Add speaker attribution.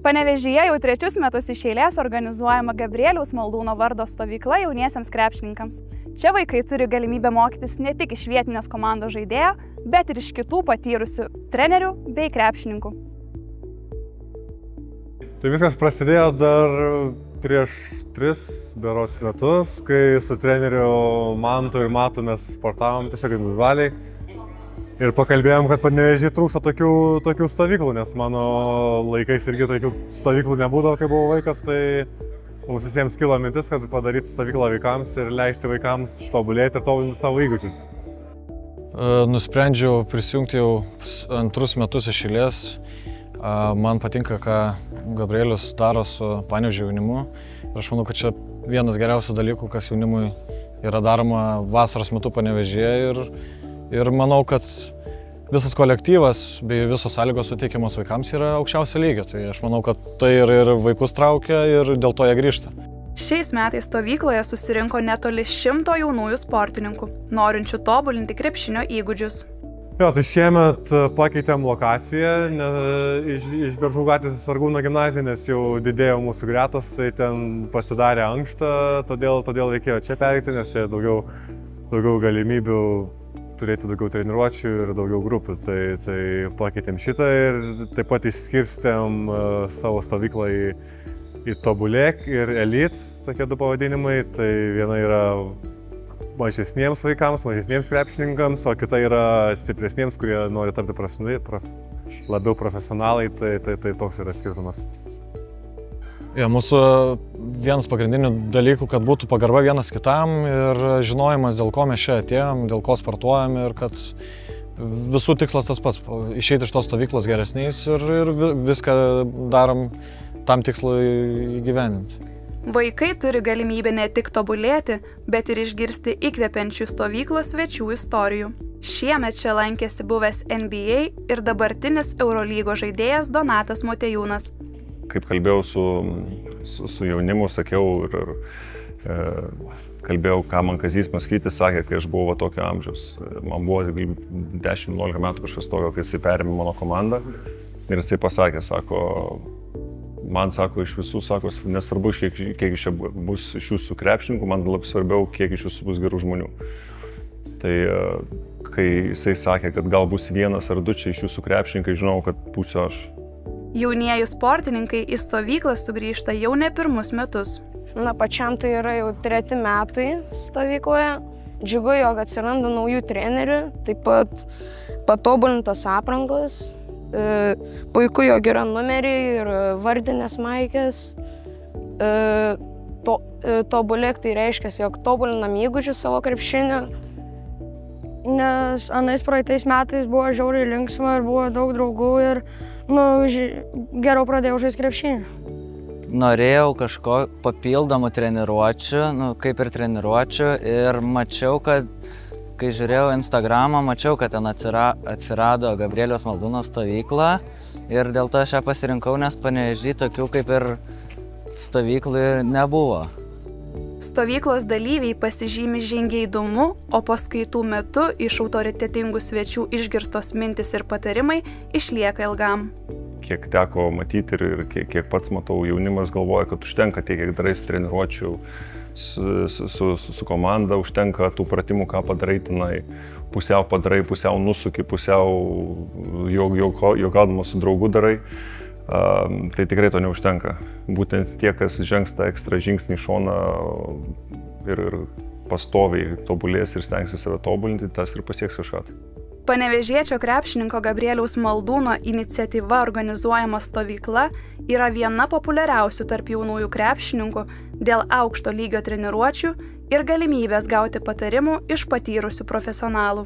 Speaker 1: Panevėžyje jau 3 metus iš eilės organizuojama Gabrieliaus Maldūno vardo stovykla jauniesiems krepšininkams. Čia vaikai turi galimybę mokytis ne tik iš vietinės komandos žaidėjo, bet ir iš kitų patyrusių trenerių bei krepšininkų.
Speaker 2: Tai viskas prasidėjo dar prieš 3 berods metus, kai su treneriu Mantu ir Matu mes sportavom tiesiog individualiai. Ir pakalbėjom, kad Panevėžyje trūksta tokių stovyklų, nes mano laikais irgi tokių stovyklų nebūdavo, kai buvau vaikas, tai mums visiems kilo mintis, kad padaryti stovyklą vaikams ir leisti vaikams tobulėti ir tobulinti savo įgūdžius.
Speaker 3: Nusprendžiau prisijungti jau 2 metus iš eilės. Man patinka, ką Gabrielius daro su Panevėžio jaunimu. Ir aš manau, kad čia vienas geriausių dalykų, kas jaunimui yra daroma vasaros metu Panevėžyje. Ir manau, kad visas kolektyvas bei visos sąlygos suteikiamos vaikams yra aukščiausio lygio. Tai aš manau, kad tai ir vaikus traukia ir dėl to jie grįžta.
Speaker 1: Šiais metais stovykloje susirinko netoli 100 jaunųjų sportininkų, norinčių tobulinti krepšinio įgūdžius.
Speaker 2: Jo, tai šiemet pakeitėm lokaciją iš Beržų gatvės į Sargūno gimnaziją, nes jau didėjo mūsų gretos, tai ten pasidarė ankšta, todėl reikėjo čia pereiti, nes čia daugiau galimybių turėti daugiau treniruočių ir daugiau grupių. Tai pakeitėm šitą ir taip pat išskirstėm savo stovyklą į Tobulėk ir Elit, tokie 2 pavadinimai. Tai viena yra mažesniems vaikams, mažesniems krepšininkams, o kita yra stipresniems, kurie nori tapti labiau profesionalai, tai toks yra skirtumas.
Speaker 3: Ja, mūsų vienas pagrindinių dalykų, kad būtų pagarba vienas kitam ir žinojimas, dėl ko mes čia atėjom, dėl ko sportuojam ir kad visų tikslas tas pats – išeiti iš tos stovyklos geresniais ir viską darom tam tikslui įgyvendinti.
Speaker 1: Vaikai turi galimybę ne tik tobulėti, bet ir išgirsti įkvepiančių stovyklos svečių istorijų. Šiemet čia lankėsi buvęs NBA ir dabartinis Eurolygos žaidėjas Donatas Motiejūnas.
Speaker 4: Kaip kalbėjau su jaunimu, sakiau ir kalbėjau, ką man Kazys Maskvytis sakė, kai aš buvau tokio amžiaus. Man buvo 10-11 metų kažkas tokio, kai jisai perėmė mano komandą ir jisai pasakė, man sako, iš visų, sako, nesvarbu, kiek iš čia bus iš jūsų krepšininkų, man labai svarbiau, kiek iš jūsų bus gerų žmonių. Tai kai jisai sakė, kad gal bus 1 ar 2 čia iš jūsų krepšininkai, žinau, kad būsiu aš.
Speaker 1: Jaunieji sportininkai į stovyklą sugrįžta jau ne 1 metus.
Speaker 5: Pačiam tai yra jau 3 metai stovykloje. Džiugu, jog atsiranda naujų trenerių, taip pat patobulintos aprangos. Puiku, jog yra numeriai ir vardinės maikės. Tobulėk tai reiškia, jog tobulinam įgūdžius savo krepšinio.
Speaker 6: Nes anais praeitais metais buvo žiauriai linksma ir buvo daug draugų ir geriau pradėjau žaisti krepšinį.
Speaker 7: Norėjau kažko papildomų treniruočių, kaip ir treniruočių, ir mačiau, kad kai žiūrėjau Instagramą, mačiau, kad ten atsirado Gabrieliaus Maldūno stovykla ir dėl to aš ją pasirinkau, nes Panevėžyje tokių kaip ir stovyklų nebuvo.
Speaker 1: Stovyklos dalyviai pasižymi žingeidumu, o paskaitų metu iš autoritetingų svečių išgirstos mintis ir patarimai išlieka ilgam.
Speaker 4: Kiek teko matyti ir kiek pats matau, jaunimas galvoja, kad užtenka tiek, kiek darai su treniruočių, su komanda, užtenka tų pratimų, ką padarai tenai. Pusiau padarai, pusiau nusuki, pusiau juokaudamas su draugu darai. Tai tikrai to neužtenka. Būtent tie, kas žengs tą ekstra žingsnį į šoną ir pastoviai tobulės ir stengsis save tobulinti, tas ir pasieks kažką.
Speaker 1: Panevėžiečio krepšininko Gabrieliaus Maldūno iniciatyva organizuojama stovykla yra viena populiariausių tarp jaunųjų krepšininkų dėl aukšto lygio treniruočių ir galimybės gauti patarimų iš patyrusių profesionalų.